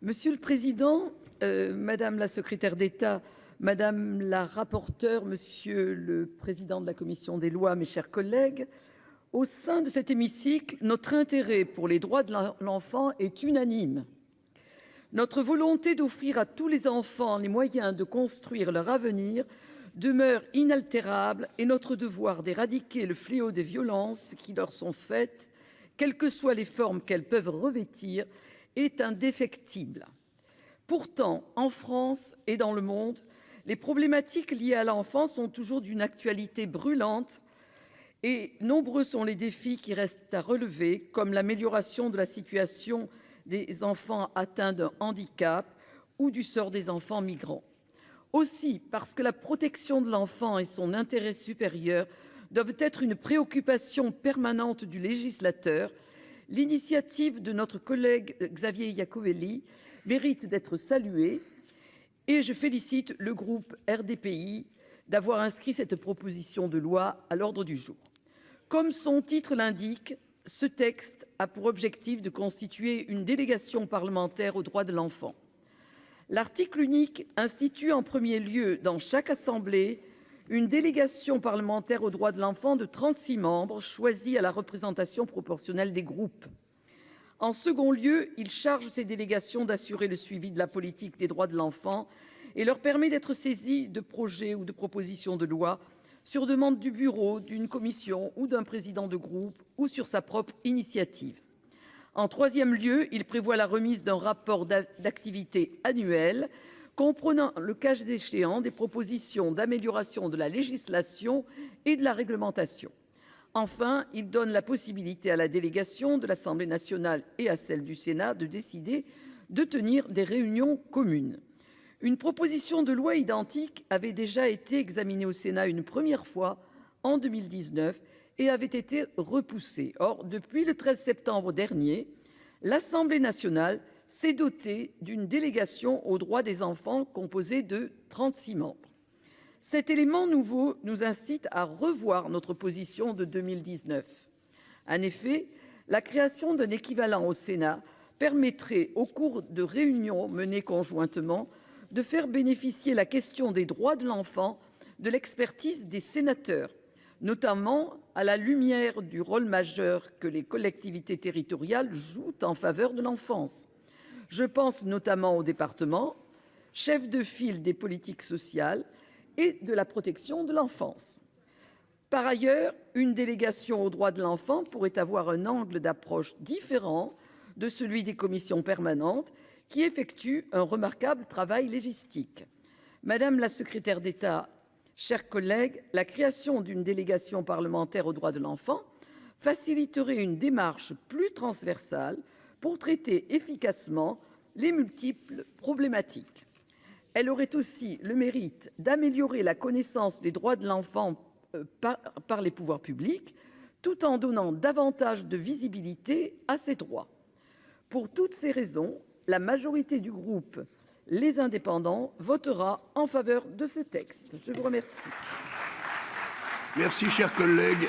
Monsieur le président, madame la secrétaire d'État, madame la rapporteure, monsieur le président de la commission des lois, mes chers collègues, au sein de cet hémicycle, notre intérêt pour les droits de l'enfant est unanime. Notre volonté d'offrir à tous les enfants les moyens de construire leur avenir demeure inaltérable et notre devoir d'éradiquer le fléau des violences qui leur sont faites, quelles que soient les formes qu'elles peuvent revêtir, est indéfectible. Pourtant, en France et dans le monde, les problématiques liées à l'enfance sont toujours d'une actualité brûlante et nombreux sont les défis qui restent à relever, comme l'amélioration de la situation des enfants atteints d'un handicap ou du sort des enfants migrants. Aussi, parce que la protection de l'enfant et son intérêt supérieur doivent être une préoccupation permanente du législateur, l'initiative de notre collègue Xavier Iacovelli mérite d'être saluée et je félicite le groupe RDPI d'avoir inscrit cette proposition de loi à l'ordre du jour. Comme son titre l'indique, ce texte a pour objectif de constituer une délégation parlementaire aux droits de l'enfant. L'article unique institue en premier lieu dans chaque assemblée une délégation parlementaire aux droits de l'enfant de 36 membres choisis à la représentation proportionnelle des groupes. En second lieu, il charge ces délégations d'assurer le suivi de la politique des droits de l'enfant et leur permet d'être saisis de projets ou de propositions de loi sur demande du bureau, d'une commission ou d'un président de groupe ou sur sa propre initiative. En troisième lieu, il prévoit la remise d'un rapport d'activité annuel comprenant, le cas échéant, des propositions d'amélioration de la législation et de la réglementation. Enfin, il donne la possibilité à la délégation de l'Assemblée nationale et à celle du Sénat de décider de tenir des réunions communes. Une proposition de loi identique avait déjà été examinée au Sénat une première fois en 2019 et avait été repoussée. Or, depuis le 13 septembre dernier, l'Assemblée nationale s'est dotée d'une délégation aux droits des enfants composée de 36 membres. Cet élément nouveau nous incite à revoir notre position de 2019. En effet, la création d'un équivalent au Sénat permettrait, au cours de réunions menées conjointement, de faire bénéficier la question des droits de l'enfant de l'expertise des sénateurs, notamment à la lumière du rôle majeur que les collectivités territoriales jouent en faveur de l'enfance. Je pense notamment aux départements, chefs de file des politiques sociales et de la protection de l'enfance. Par ailleurs, une délégation aux droits de l'enfant pourrait avoir un angle d'approche différent de celui des commissions permanentes qui effectuent un remarquable travail légistique. Madame la secrétaire d'État, chers collègues, la création d'une délégation parlementaire aux droits de l'enfant faciliterait une démarche plus transversale pour traiter efficacement les multiples problématiques. Elle aurait aussi le mérite d'améliorer la connaissance des droits de l'enfant par les pouvoirs publics, tout en donnant davantage de visibilité à ces droits. Pour toutes ces raisons, la majorité du groupe Les Indépendants votera en faveur de ce texte. Je vous remercie. Merci, cher collègue.